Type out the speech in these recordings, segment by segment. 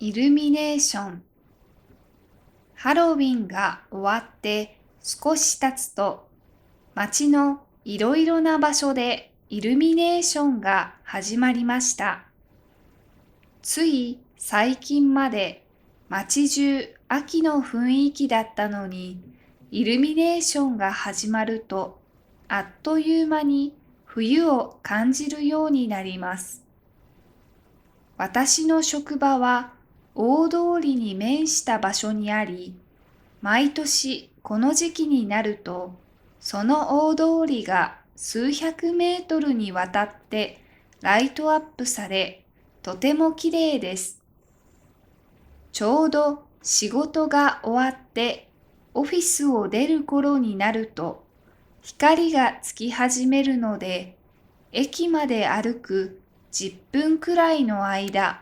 イルミネーション。ハロウィンが終わって少し経つと、街のいろいろな場所でイルミネーションが始まりました。つい最近まで街中秋の雰囲気だったのに、イルミネーションが始まると、あっという間に冬を感じるようになります。私の職場は大通りに面した場所にあり、毎年この時期になると、その大通りが数百メートルにわたってライトアップされ、とても綺麗です。ちょうど仕事が終わってオフィスを出る頃になると、光がつき始めるので、駅まで歩く10分くらいの間、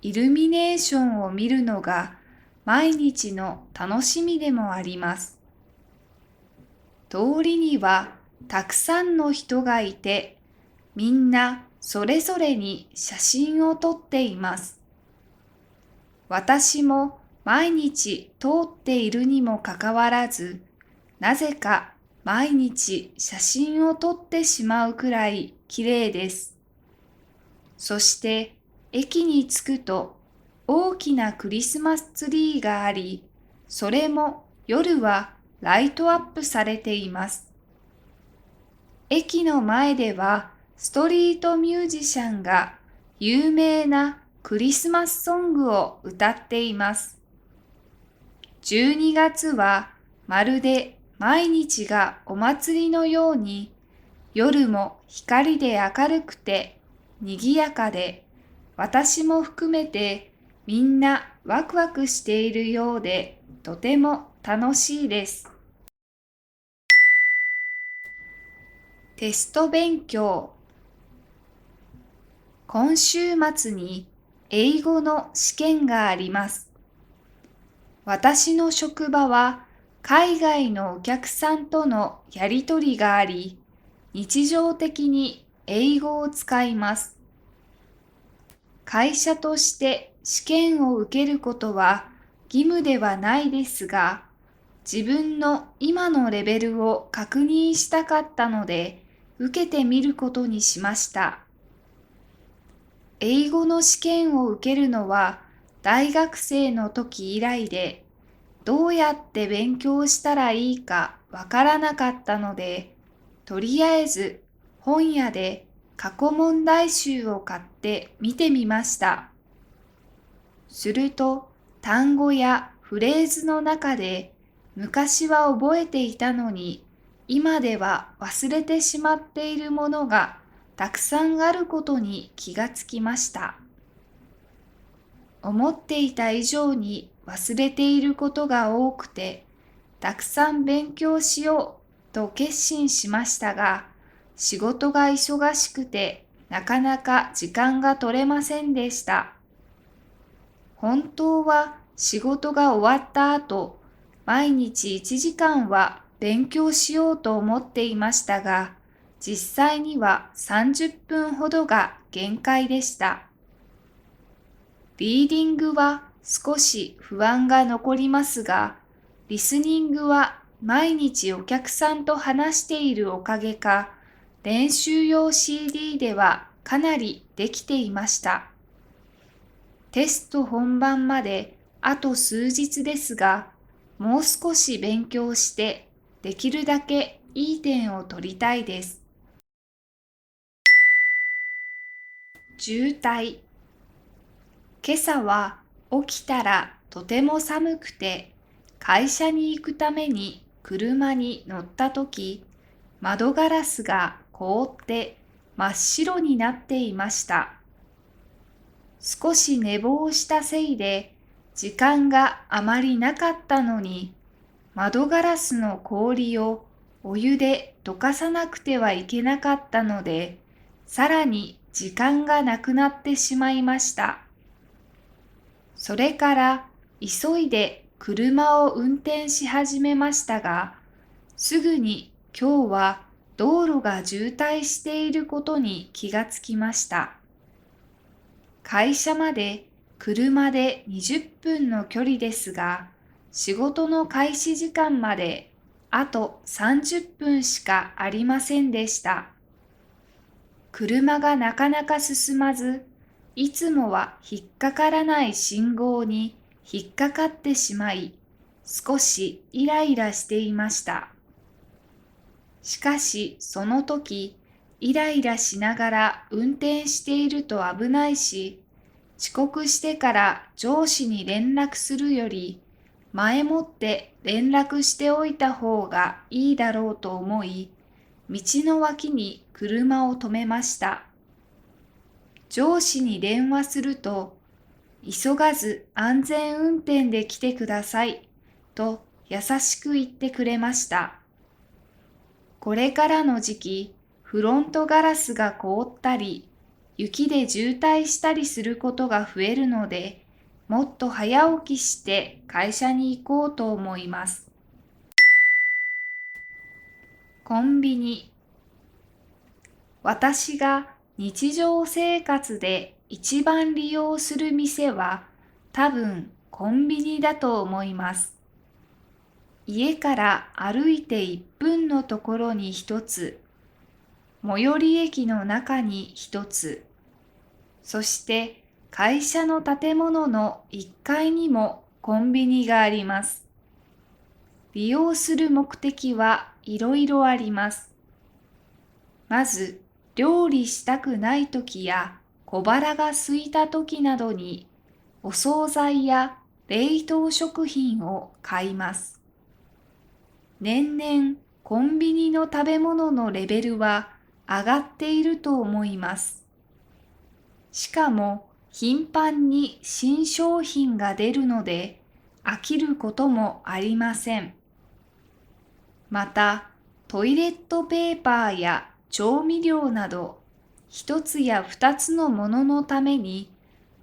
イルミネーションを見るのが毎日の楽しみでもあります。通りにはたくさんの人がいて、みんなそれぞれに写真を撮っています。私も毎日通っているにもかかわらず、なぜか毎日写真を撮ってしまうくらい綺麗です。そして駅に着くと大きなクリスマスツリーがあり、それも夜はライトアップされています。駅の前ではストリートミュージシャンが有名なクリスマスソングを歌っています。12月はまるで毎日がお祭りのように、夜も光で明るくて賑やかで、私も含めてみんなワクワクしているようで、とても楽しいです。テスト勉強。今週末に英語の試験があります。私の職場は海外のお客さんとのやりとりがあり、日常的に英語を使います。会社として試験を受けることは義務ではないですが、自分の今のレベルを確認したかったので、受けてみることにしました。英語の試験を受けるのは大学生の時以来で、どうやって勉強したらいいかわからなかったので、とりあえず本屋で過去問題集を買って見てみました。すると単語やフレーズの中で昔は覚えていたのに今では忘れてしまっているものがたくさんあることに気がつきました。思っていた以上に忘れていることが多くて、たくさん勉強しようと決心しましたが、仕事が忙しくてなかなか時間が取れませんでした。本当は仕事が終わった後、毎日1時間は勉強しようと思っていましたが、実際には30分ほどが限界でした。リーディングは少し不安が残りますが、リスニングは毎日お客さんと話しているおかげか、練習用 CD ではかなりできていました。テスト本番まであと数日ですが、もう少し勉強してできるだけいい点を取りたいです。渋滞。今朝は起きたらとても寒くて、会社に行くために車に乗ったとき、窓ガラスが凍って真っ白になっていました。少し寝坊したせいで、時間があまりなかったのに、窓ガラスの氷をお湯で溶かさなくてはいけなかったので、さらに時間がなくなってしまいました。それから急いで車を運転し始めましたが、すぐに今日は道路が渋滞していることに気がつきました。会社まで車で20分の距離ですが、仕事の開始時間まであと30分しかありませんでした。車がなかなか進まず、いつもは引っかからない信号に引っかかってしまい、少しイライラしていました。しかしその時、イライラしながら運転していると危ないし、遅刻してから上司に連絡するより、前もって連絡しておいた方がいいだろうと思い、道の脇に車を止めました。上司に電話すると、急がず安全運転で来てくださいと優しく言ってくれました。これからの時期、フロントガラスが凍ったり、雪で渋滞したりすることが増えるので、もっと早起きして会社に行こうと思います。コンビニ。私が日常生活で一番利用する店は多分コンビニだと思います。家から歩いて1分のところに一つ、最寄り駅の中に一つ、そして会社の建物の1階にもコンビニがあります。利用する目的はいろいろあります。まず、料理したくないときや小腹が空いたときなどにお惣菜や冷凍食品を買います。年々コンビニの食べ物のレベルは上がっていると思います。しかも頻繁に新商品が出るので飽きることもありません。また、トイレットペーパーや調味料など一つや二つのもののために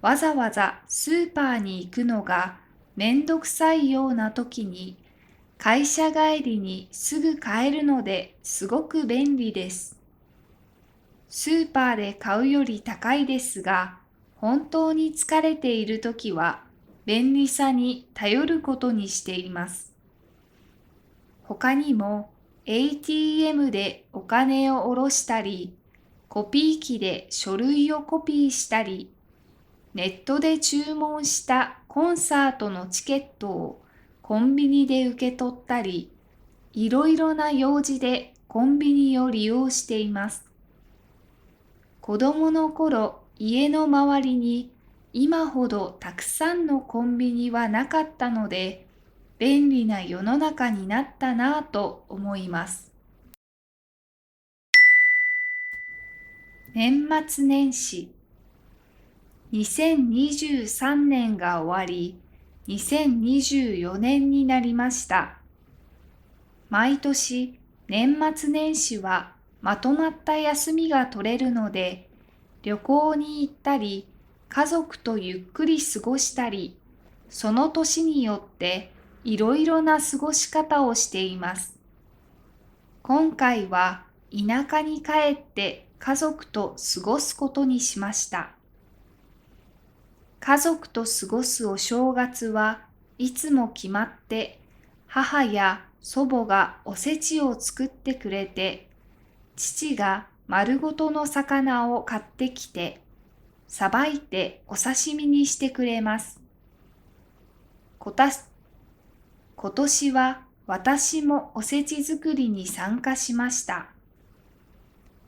わざわざスーパーに行くのがめんどくさいような時に会社帰りにすぐ買えるのですごく便利です。スーパーで買うより高いですが、本当に疲れているときは便利さに頼ることにしています。他にも ATM でお金を下ろしたり、コピー機で書類をコピーしたり、ネットで注文したコンサートのチケットをコンビニで受け取ったり、いろいろな用事でコンビニを利用しています。子供の頃、家の周りに今ほどたくさんのコンビニはなかったので、便利な世の中になったなぁと思います。年末年始。2023年が終わり、2024年になりました。毎年、年末年始はまとまった休みが取れるので、旅行に行ったり、家族とゆっくり過ごしたり、その年によっていろいろな過ごし方をしています。今回は田舎に帰って家族と過ごすことにしました。家族と過ごすお正月はいつも決まって母や祖母がおせちを作ってくれて、父が丸ごとの魚を買ってきて、さばいてお刺身にしてくれます。今年は私もおせち作りに参加しました。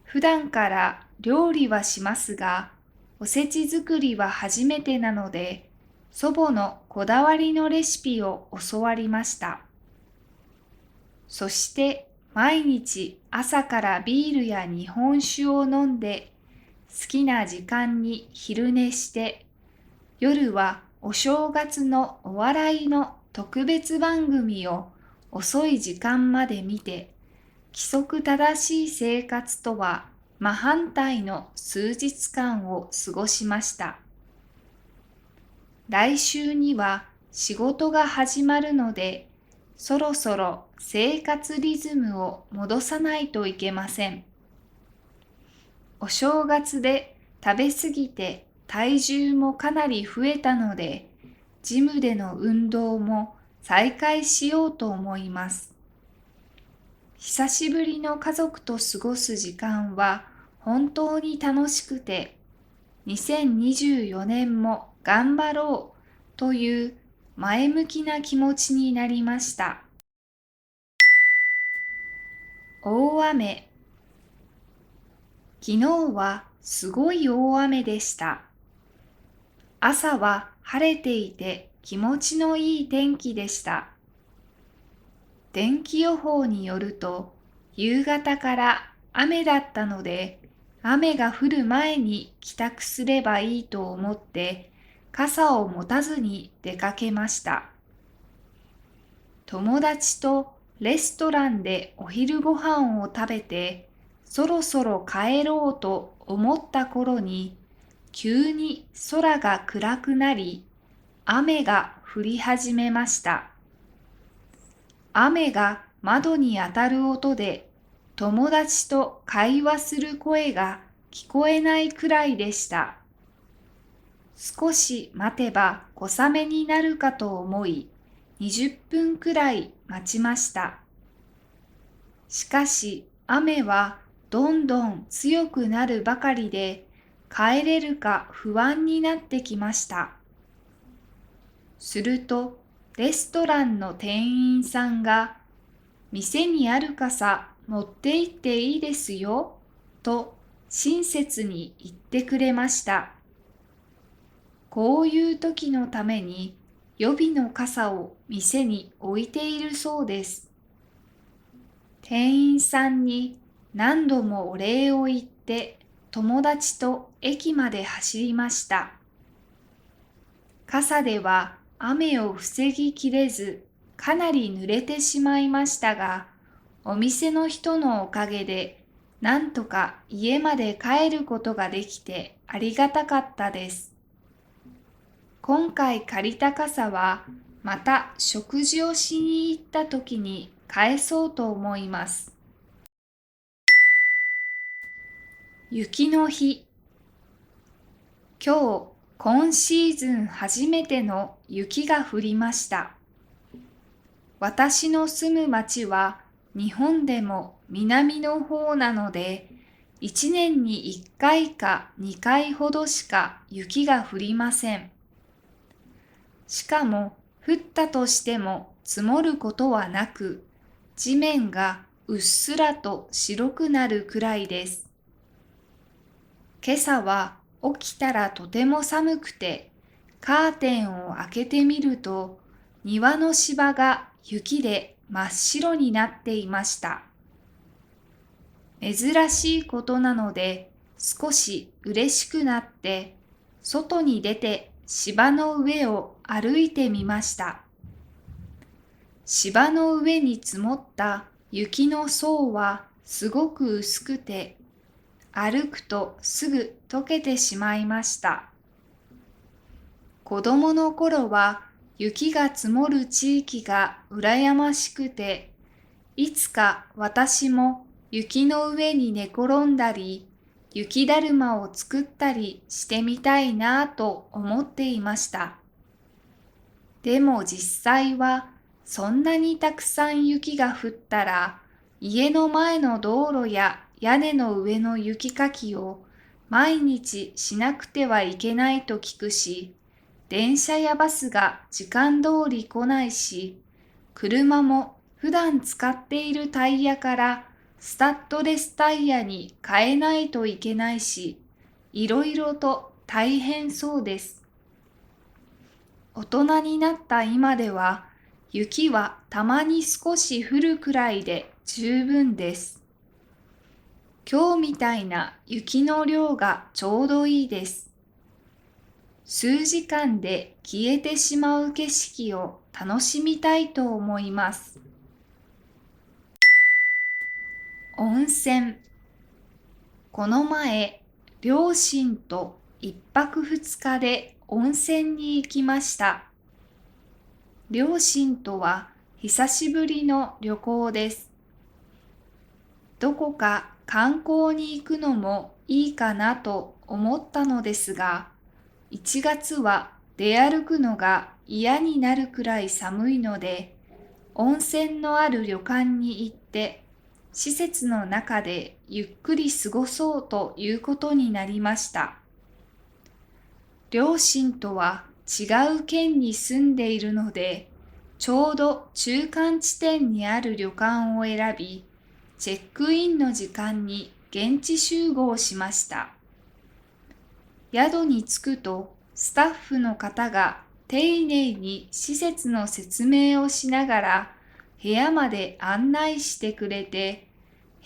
普段から料理はしますが、おせち作りは初めてなので、祖母のこだわりのレシピを教わりました。そして毎日朝からビールや日本酒を飲んで、好きな時間に昼寝して、夜はお正月のお笑いの特別番組を遅い時間まで見て、規則正しい生活とは真反対の数日間を過ごしました。来週には仕事が始まるので、そろそろ生活リズムを戻さないといけません。お正月で食べ過ぎて体重もかなり増えたので、ジムでの運動も再開しようと思います。久しぶりの家族と過ごす時間は本当に楽しくて、2024年も頑張ろうという前向きな気持ちになりました。大雨。昨日はすごい大雨でした。朝は晴れていて気持ちのいい天気でした。天気予報によると、夕方から雨だったので、雨が降る前に帰宅すればいいと思って、傘を持たずに出かけました。友達とレストランでお昼ご飯を食べて、そろそろ帰ろうと思った頃に、急に空が暗くなり、雨が降り始めました。雨が窓に当たる音で、友達と会話する声が聞こえないくらいでした。少し待てば小雨になるかと思い、20分くらい待ちました。しかし雨はどんどん強くなるばかりで、帰れるか不安になってきました。すると、レストランの店員さんが、店にある傘持って行っていいですよ、と親切に言ってくれました。こういう時のために予備の傘を店に置いているそうです。店員さんに何度もお礼を言って友達と駅まで走りました。傘では雨を防ぎきれず、かなり濡れてしまいましたが、お店の人のおかげで、なんとか家まで帰ることができてありがたかったです。今回借りた傘は、また食事をしに行った時に返そうと思います。雪の日。今シーズン初めての雪が降りました。私の住む町は日本でも南の方なので、1年に1回か2回ほどしか雪が降りません。しかも降ったとしても積もることはなく、地面がうっすらと白くなるくらいです。今朝は起きたらとても寒くて、カーテンを開けてみると、庭の芝が雪で真っ白になっていました。珍しいことなので、少し嬉しくなって、外に出て芝の上を歩いてみました。芝の上に積もった雪の層はすごく薄くて、歩くとすぐ溶けてしまいました。子供の頃は雪が積もる地域が羨ましくて、いつか私も雪の上に寝転んだり、雪だるまを作ったりしてみたいなぁと思っていました。でも実際はそんなにたくさん雪が降ったら、家の前の道路や屋根の上の雪かきを毎日しなくてはいけないと聞くし、電車やバスが時間通り来ないし、車も普段使っているタイヤからスタッドレスタイヤに変えないといけないし、いろいろと大変そうです。大人になった今では、雪はたまに少し降るくらいで十分です。今日みたいな雪の量がちょうどいいです。数時間で消えてしまう景色を楽しみたいと思います。温泉。この前、両親と一泊二日で温泉に行きました。両親とは久しぶりの旅行です。どこか観光に行くのもいいかなと思ったのですが、1月は出歩くのが嫌になるくらい寒いので、温泉のある旅館に行って、施設の中でゆっくり過ごそうということになりました。両親とは違う県に住んでいるので、ちょうど中間地点にある旅館を選び、チェックインの時間に現地集合しました。宿に着くと、スタッフの方が丁寧に施設の説明をしながら部屋まで案内してくれて、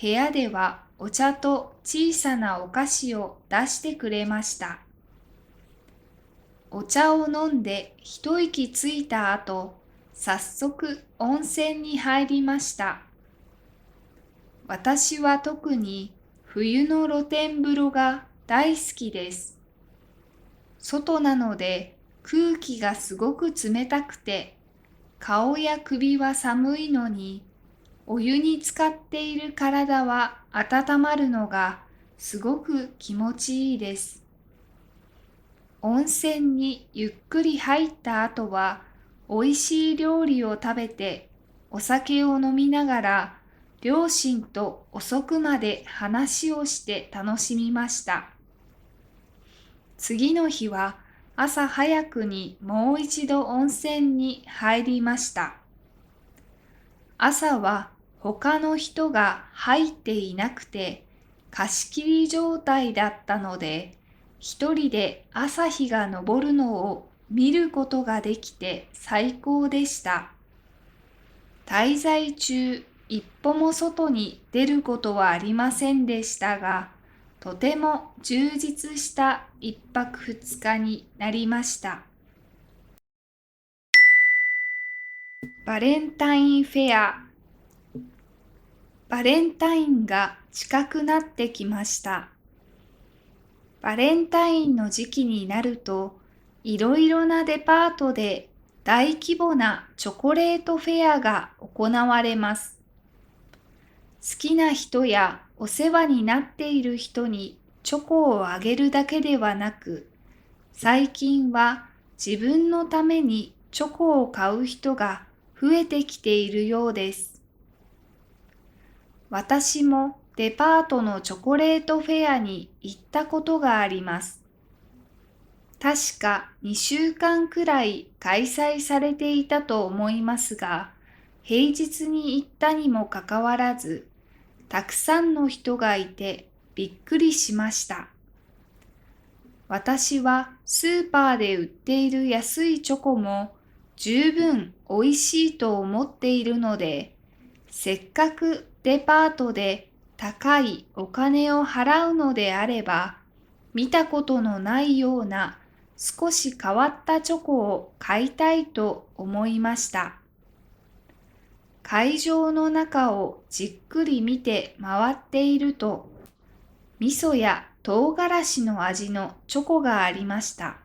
部屋ではお茶と小さなお菓子を出してくれました。お茶を飲んで一息ついた後、早速温泉に入りました。私は特に冬の露天風呂が大好きです。外なので空気がすごく冷たくて、顔や首は寒いのに、お湯に浸かっている体は温まるのがすごく気持ちいいです。温泉にゆっくり入った後は、おいしい料理を食べて、お酒を飲みながら、両親と遅くまで話をして楽しみました。次の日は朝早くにもう一度温泉に入りました。朝は他の人が入っていなくて貸し切り状態だったので、一人で朝日が昇るのを見ることができて最高でした。滞在中、一歩も外に出ることはありませんでしたが、とても充実した一泊二日になりました。バレンタインフェア。バレンタインが近くなってきました。バレンタインの時期になると、いろいろなデパートで大規模なチョコレートフェアが行われます。好きな人やお世話になっている人にチョコをあげるだけではなく、最近は自分のためにチョコを買う人が増えてきているようです。私もデパートのチョコレートフェアに行ったことがあります。確か2週間くらい開催されていたと思いますが、平日に行ったにもかかわらず、たくさんの人がいてびっくりしました。私はスーパーで売っている安いチョコも十分美味しいと思っているので、せっかくデパートで高いお金を払うのであれば、見たことのないような少し変わったチョコを買いたいと思いました。会場の中をじっくり見て回っていると、味噌や唐辛子の味のチョコがありました。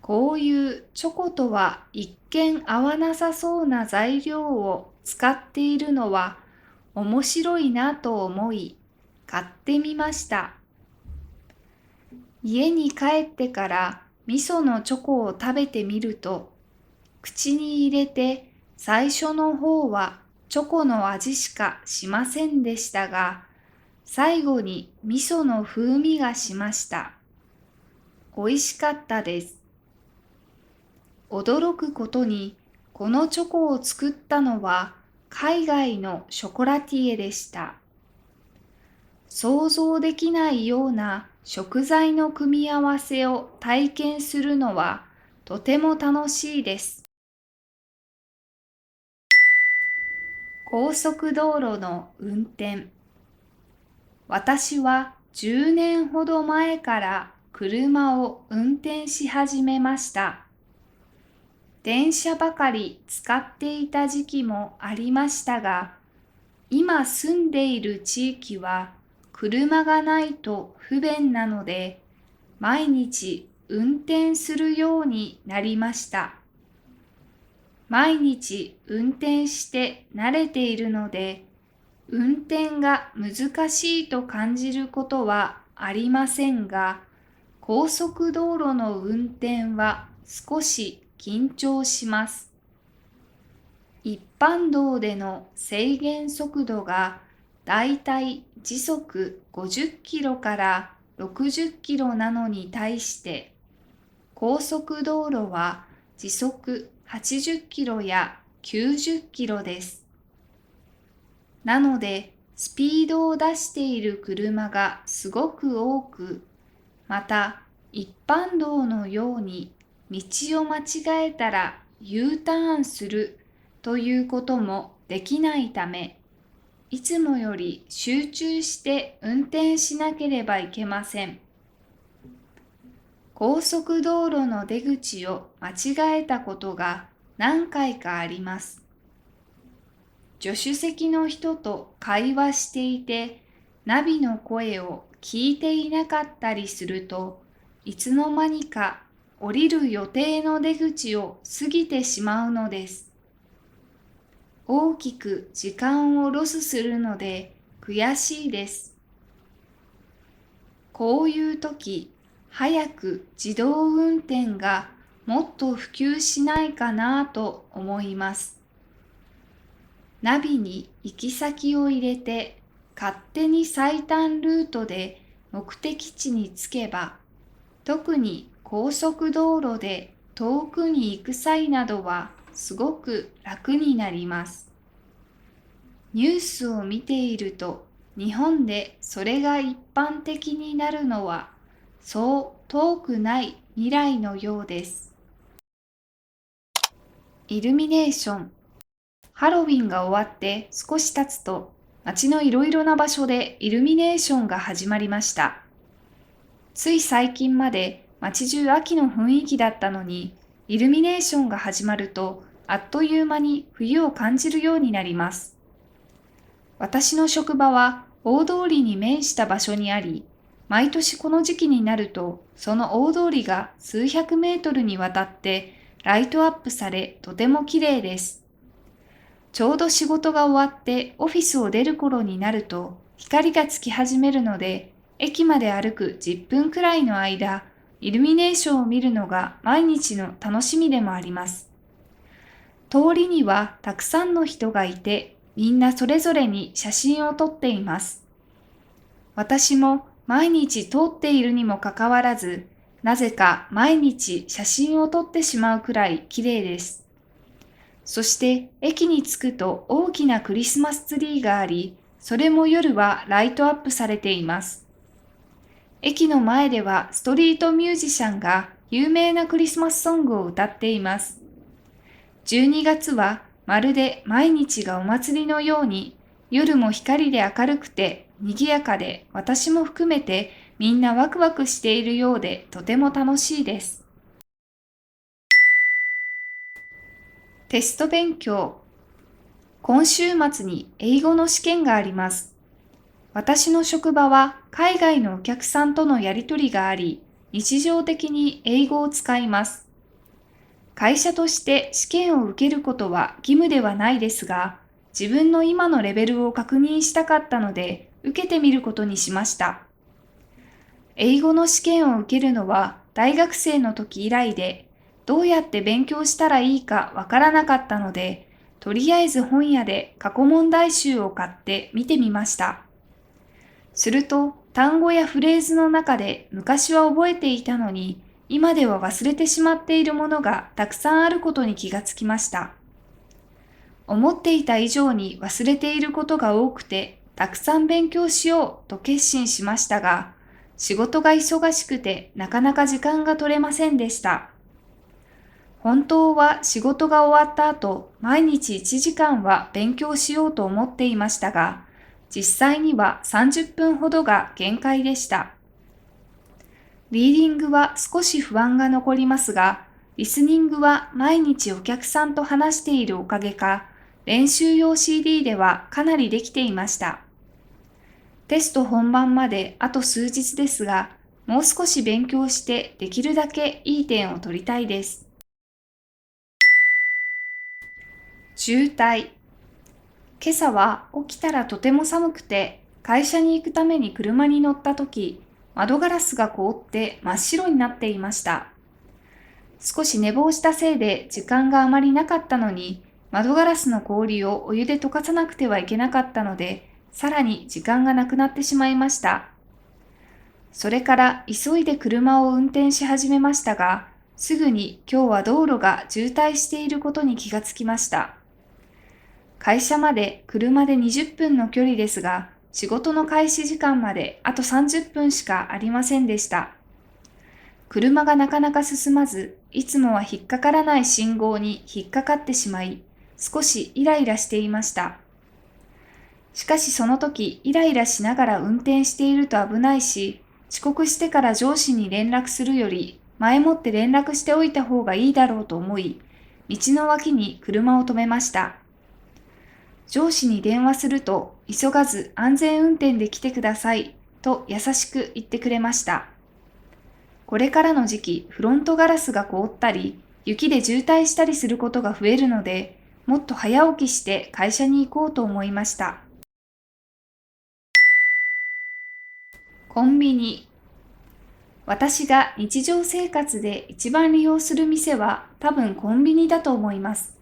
こういうチョコとは一見合わなさそうな材料を使っているのは面白いなと思い、買ってみました。家に帰ってから味噌のチョコを食べてみると、口に入れて最初の方はチョコの味しかしませんでしたが、最後に味噌の風味がしました。美味しかったです。驚くことに、このチョコを作ったのは海外のショコラティエでした。想像できないような食材の組み合わせを体験するのはとても楽しいです。高速道路の運転。私は10年ほど前から車を運転し始めました。電車ばかり使っていた時期もありましたが、今住んでいる地域は車がないと不便なので、毎日運転するようになりました。毎日運転して慣れているので、運転が難しいと感じることはありませんが、高速道路の運転は少し緊張します。一般道での制限速度がだいたい時速50キロから60キロなのに対して、高速道路は時速80キロや90キロです。なので、スピードを出している車がすごく多く、また一般道のように道を間違えたら U ターンするということもできないため、いつもより集中して運転しなければいけません。高速道路の出口を間違えたことが何回かあります。助手席の人と会話していて、ナビの声を聞いていなかったりすると、いつの間にか降りる予定の出口を過ぎてしまうのです。大きく時間をロスするので悔しいです。こういう時、早く自動運転がもっと普及しないかなと思います。ナビに行き先を入れて、勝手に最短ルートで目的地に着けば、特に高速道路で遠くに行く際などはすごく楽になります。ニュースを見ていると、日本でそれが一般的になるのはそう遠くない未来のようです。イルミネーション。ハロウィンが終わって少し経つと、街のいろいろな場所でイルミネーションが始まりました。つい最近まで街中秋の雰囲気だったのに、イルミネーションが始まると、あっという間に冬を感じるようになります。私の職場は大通りに面した場所にあり、毎年この時期になると、その大通りが数百メートルにわたってライトアップされ、とても綺麗です。ちょうど仕事が終わってオフィスを出る頃になると、光がつき始めるので、駅まで歩く10分くらいの間、イルミネーションを見るのが毎日の楽しみでもあります。通りにはたくさんの人がいて、みんなそれぞれに写真を撮っています。私も毎日通っているにもかかわらず、なぜか毎日写真を撮ってしまうくらい綺麗です。そして駅に着くと大きなクリスマスツリーがあり、それも夜はライトアップされています。駅の前ではストリートミュージシャンが有名なクリスマスソングを歌っています。12月はまるで毎日がお祭りのように、夜も光で明るくて賑やかで、私も含めてみんなワクワクしているようでとても楽しいです。テスト勉強。今週末に英語の試験があります。私の職場は海外のお客さんとのやりとりがあり、日常的に英語を使います。会社として試験を受けることは義務ではないですが、自分の今のレベルを確認したかったので、受けてみることにしました。英語の試験を受けるのは大学生の時以来で、どうやって勉強したらいいかわからなかったので、とりあえず本屋で過去問題集を買って見てみました。すると、単語やフレーズの中で昔は覚えていたのに、今では忘れてしまっているものがたくさんあることに気がつきました。思っていた以上に忘れていることが多くて、たくさん勉強しようと決心しましたが、仕事が忙しくてなかなか時間が取れませんでした。本当は仕事が終わった後、毎日1時間は勉強しようと思っていましたが、実際には30分ほどが限界でした。リーディングは少し不安が残りますが、リスニングは毎日お客さんと話しているおかげか、練習用 CD ではかなりできていました。テスト本番まであと数日ですが、もう少し勉強してできるだけいい点を取りたいです。渋滞。今朝は起きたらとても寒くて、会社に行くために車に乗ったとき、窓ガラスが凍って真っ白になっていました。少し寝坊したせいで時間があまりなかったのに、窓ガラスの氷をお湯で溶かさなくてはいけなかったので、さらに時間がなくなってしまいました。それから急いで車を運転し始めましたが、すぐに今日は道路が渋滞していることに気がつきました。会社まで車で20分の距離ですが、仕事の開始時間まであと30分しかありませんでした。車がなかなか進まず、いつもは引っかからない信号に引っかかってしまい、少しイライラしていました。しかしその時、イライラしながら運転していると危ないし、遅刻してから上司に連絡するより、前もって連絡しておいた方がいいだろうと思い、道の脇に車を止めました。上司に電話すると、急がず安全運転で来てください、と優しく言ってくれました。これからの時期、フロントガラスが凍ったり、雪で渋滞したりすることが増えるので、もっと早起きして会社に行こうと思いました。コンビニ。私が日常生活で一番利用する店は多分コンビニだと思います。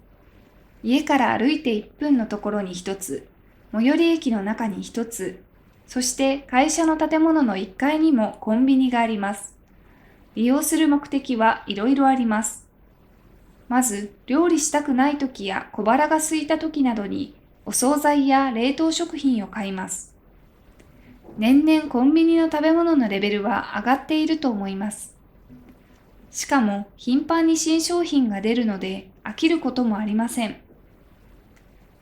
家から歩いて1分のところに1つ、最寄り駅の中に1つ、そして会社の建物の1階にもコンビニがあります。利用する目的はいろいろあります。まず、料理したくない時や小腹が空いた時などにお惣菜や冷凍食品を買います。年々コンビニの食べ物のレベルは上がっていると思います。しかも頻繁に新商品が出るので飽きることもありません。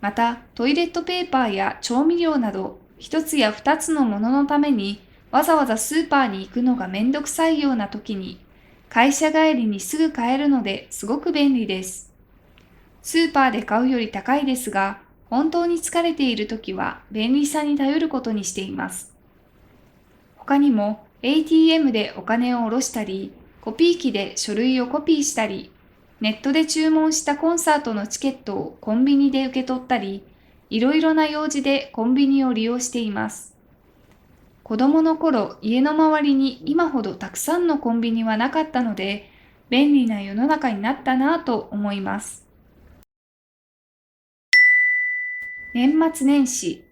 また、トイレットペーパーや調味料など一つや二つのもののためにわざわざスーパーに行くのがめんどくさいような時に会社帰りにすぐ買えるのですごく便利です。スーパーで買うより高いですが、本当に疲れている時は便利さに頼ることにしています。他にも ATM でお金を下ろしたり、コピー機で書類をコピーしたり、ネットで注文したコンサートのチケットをコンビニで受け取ったり、いろいろな用事でコンビニを利用しています。子供の頃、家の周りに今ほどたくさんのコンビニはなかったので、便利な世の中になったなぁと思います。年末年始。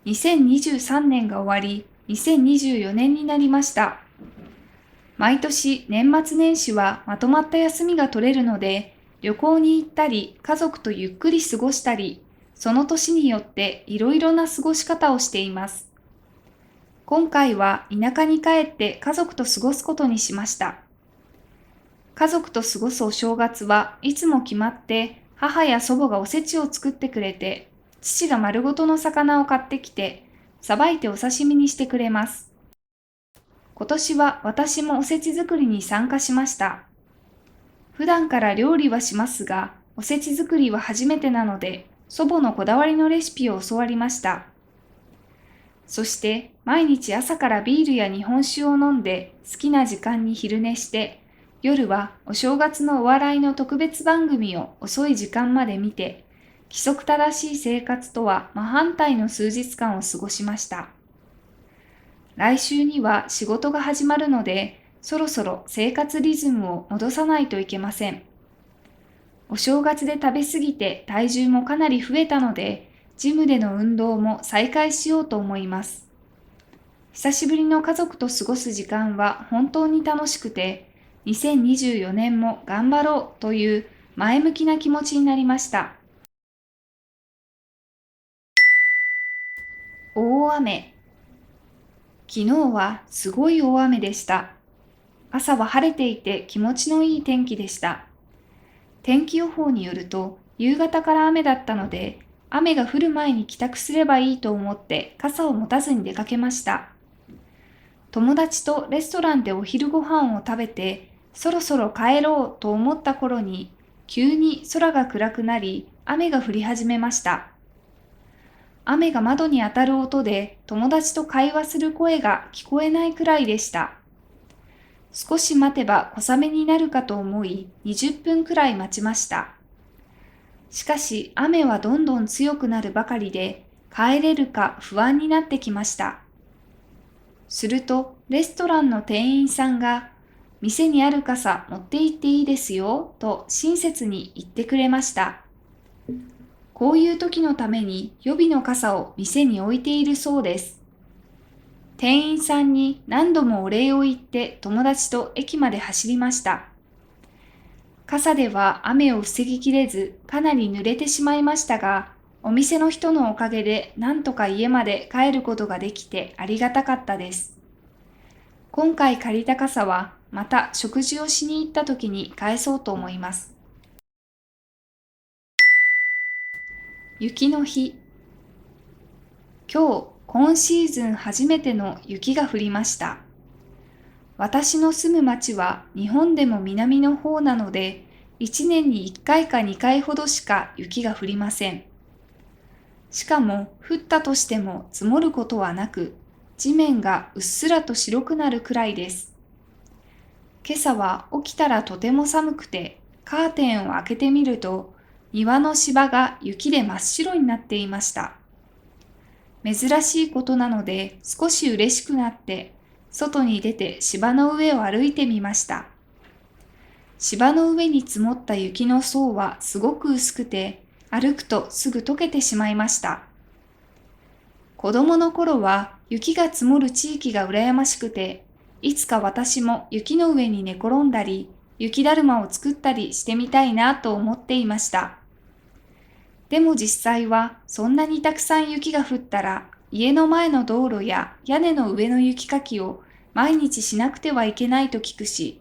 2023年が終わり、2024年になりました。毎年年末年始はまとまった休みが取れるので、旅行に行ったり、家族とゆっくり過ごしたり、その年によっていろいろな過ごし方をしています。今回は田舎に帰って家族と過ごすことにしました。家族と過ごすお正月はいつも決まって母や祖母がおせちを作ってくれて、父が丸ごとの魚を買ってきて、さばいてお刺身にしてくれます。今年は私もおせち作りに参加しました。普段から料理はしますが、おせち作りは初めてなので、祖母のこだわりのレシピを教わりました。そして毎日朝からビールや日本酒を飲んで好きな時間に昼寝して、夜はお正月のお笑いの特別番組を遅い時間まで見て、規則正しい生活とは真反対の数日間を過ごしました。来週には仕事が始まるので、そろそろ生活リズムを戻さないといけません。お正月で食べ過ぎて体重もかなり増えたので、ジムでの運動も再開しようと思います。久しぶりの家族と過ごす時間は本当に楽しくて、2024年も頑張ろうという前向きな気持ちになりました。大雨。昨日はすごい大雨でした。朝は晴れていて気持ちのいい天気でした。天気予報によると、夕方から雨だったので、雨が降る前に帰宅すればいいと思って傘を持たずに出かけました。友達とレストランでお昼ご飯を食べて、そろそろ帰ろうと思った頃に、急に空が暗くなり、雨が降り始めました。雨が窓に当たる音で友達と会話する声が聞こえないくらいでした。少し待てば小雨になるかと思い、20分くらい待ちました。しかし雨はどんどん強くなるばかりで、帰れるか不安になってきました。すると、レストランの店員さんが、店にある傘持って行っていいですよ、と親切に言ってくれました。こういう時のために予備の傘を店に置いているそうです。店員さんに何度もお礼を言って友達と駅まで走りました。傘では雨を防ぎきれず、かなり濡れてしまいましたが、お店の人のおかげでなんとか家まで帰ることができてありがたかったです。今回借りた傘はまた食事をしに行った時に返そうと思います。雪の日。今シーズン初めての雪が降りました。私の住む町は日本でも南の方なので、1年に1回か2回ほどしか雪が降りません。しかも降ったとしても積もることはなく、地面がうっすらと白くなるくらいです。今朝は起きたらとても寒くて、カーテンを開けてみると、庭の芝が雪で真っ白になっていました。珍しいことなので少し嬉しくなって、外に出て芝の上を歩いてみました。芝の上に積もった雪の層はすごく薄くて、歩くとすぐ溶けてしまいました。子供の頃は雪が積もる地域が羨ましくて、いつか私も雪の上に寝転んだり、雪だるまを作ったりしてみたいなと思っていました。でも実際はそんなにたくさん雪が降ったら、家の前の道路や屋根の上の雪かきを毎日しなくてはいけないと聞くし、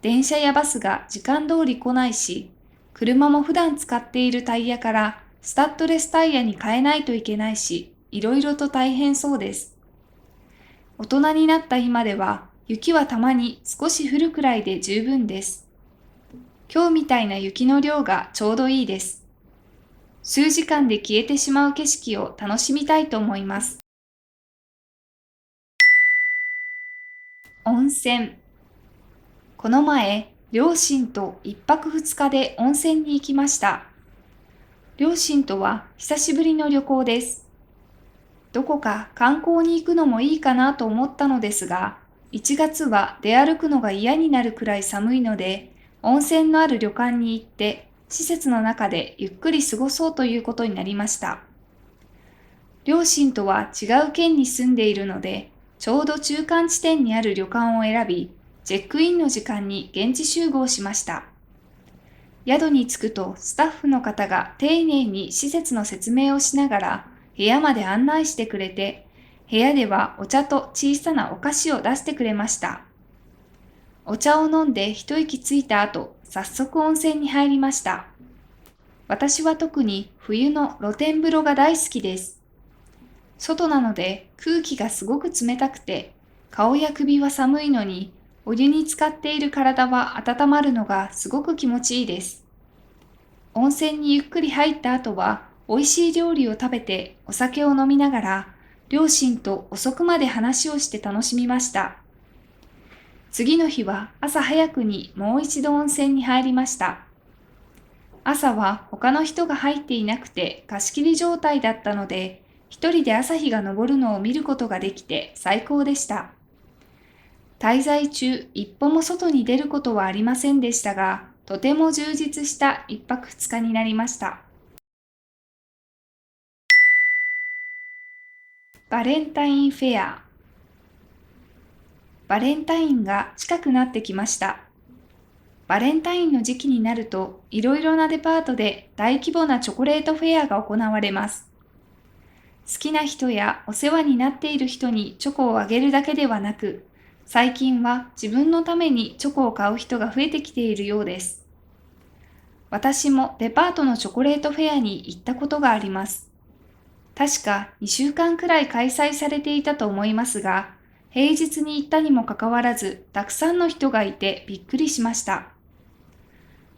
電車やバスが時間通り来ないし、車も普段使っているタイヤからスタッドレスタイヤに変えないといけないし、いろいろと大変そうです。大人になった今では、雪はたまに少し降るくらいで十分です。今日みたいな雪の量がちょうどいいです。数時間で消えてしまう景色を楽しみたいと思います。温泉。この前、両親と一泊二日で温泉に行きました。両親とは久しぶりの旅行です。どこか観光に行くのもいいかなと思ったのですが、1月は出歩くのが嫌になるくらい寒いので、温泉のある旅館に行って、施設の中でゆっくり過ごそうということになりました。両親とは違う県に住んでいるので、ちょうど中間地点にある旅館を選び、チェックインの時間に現地集合しました。宿に着くとスタッフの方が丁寧に施設の説明をしながら部屋まで案内してくれて、部屋ではお茶と小さなお菓子を出してくれました。お茶を飲んで一息ついた後、早速温泉に入りました。私は特に冬の露天風呂が大好きです。外なので空気がすごく冷たくて、顔や首は寒いのに、お湯に浸かっている体は温まるのがすごく気持ちいいです。温泉にゆっくり入った後は、美味しい料理を食べてお酒を飲みながら、両親と遅くまで話をして楽しみました。次の日は朝早くにもう一度温泉に入りました。朝は他の人が入っていなくて貸し切り状態だったので、一人で朝日が昇るのを見ることができて最高でした。滞在中、一歩も外に出ることはありませんでしたが、とても充実した一泊二日になりました。バレンタインフェア。バレンタインが近くなってきました。バレンタインの時期になると、いろいろなデパートで大規模なチョコレートフェアが行われます。好きな人やお世話になっている人にチョコをあげるだけではなく、最近は自分のためにチョコを買う人が増えてきているようです。私もデパートのチョコレートフェアに行ったことがあります。確か2週間くらい開催されていたと思いますが、平日に行ったにもかかわらず、たくさんの人がいてびっくりしました。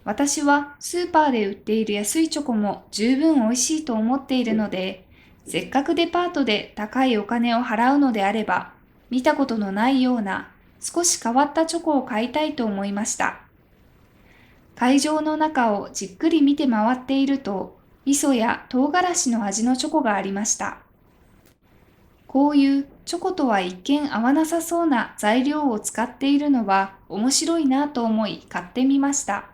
私はスーパーで売っている安いチョコも十分美味しいと思っているので、せっかくデパートで高いお金を払うのであれば、見たことのないような少し変わったチョコを買いたいと思いました。会場の中をじっくり見て回っていると、味噌や唐辛子の味のチョコがありました。こういうチョコとは一見合わなさそうな材料を使っているのは面白いなと思い買ってみました。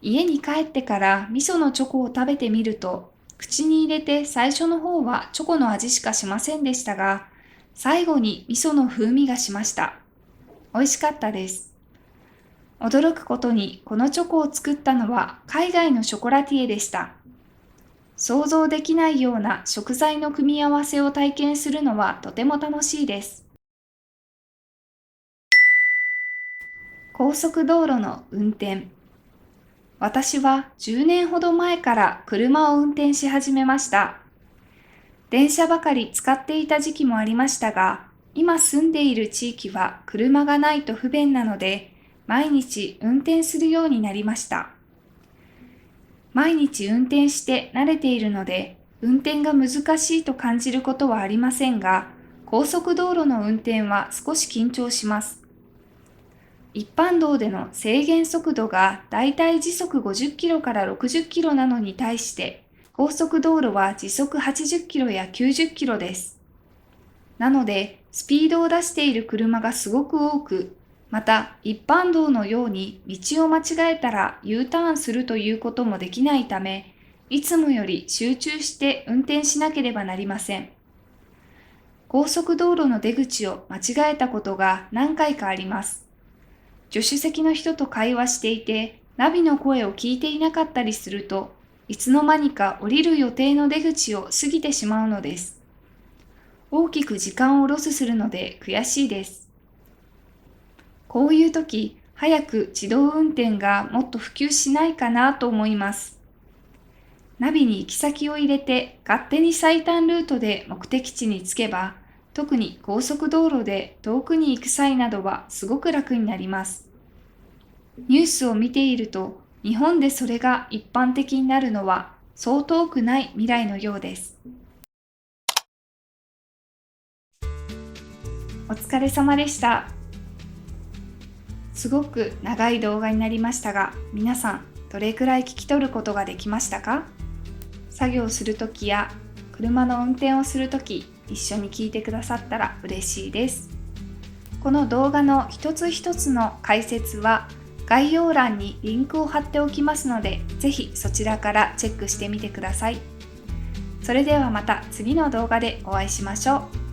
家に帰ってから味噌のチョコを食べてみると、口に入れて最初の方はチョコの味しかしませんでしたが、最後に味噌の風味がしました。美味しかったです。驚くことにこのチョコを作ったのは海外のショコラティエでした。想像できないような食材の組み合わせを体験するのはとても楽しいです。高速道路の運転。私は10年ほど前から車を運転し始めました。電車ばかり使っていた時期もありましたが、今住んでいる地域は車がないと不便なので、毎日運転するようになりました。毎日運転して慣れているので、運転が難しいと感じることはありませんが、高速道路の運転は少し緊張します。一般道での制限速度がだいたい時速50キロから60キロなのに対して、高速道路は時速80キロや90キロです。なので、スピードを出している車がすごく多く、また一般道のように道を間違えたら U ターンするということもできないため、いつもより集中して運転しなければなりません。高速道路の出口を間違えたことが何回かあります。助手席の人と会話していて、ナビの声を聞いていなかったりすると、いつの間にか降りる予定の出口を過ぎてしまうのです。大きく時間をロスするので悔しいです。こういう時、早く自動運転がもっと普及しないかなと思います。ナビに行き先を入れて勝手に最短ルートで目的地に着けば、特に高速道路で遠くに行く際などはすごく楽になります。ニュースを見ていると、日本でそれが一般的になるのはそう遠くない未来のようです。お疲れ様でした。すごく長い動画になりましたが、皆さんどれくらい聞き取ることができましたか？作業するときや車の運転をするとき、一緒に聞いてくださったら嬉しいです。この動画の一つ一つの解説は概要欄にリンクを貼っておきますので、ぜひそちらからチェックしてみてください。それではまた次の動画でお会いしましょう。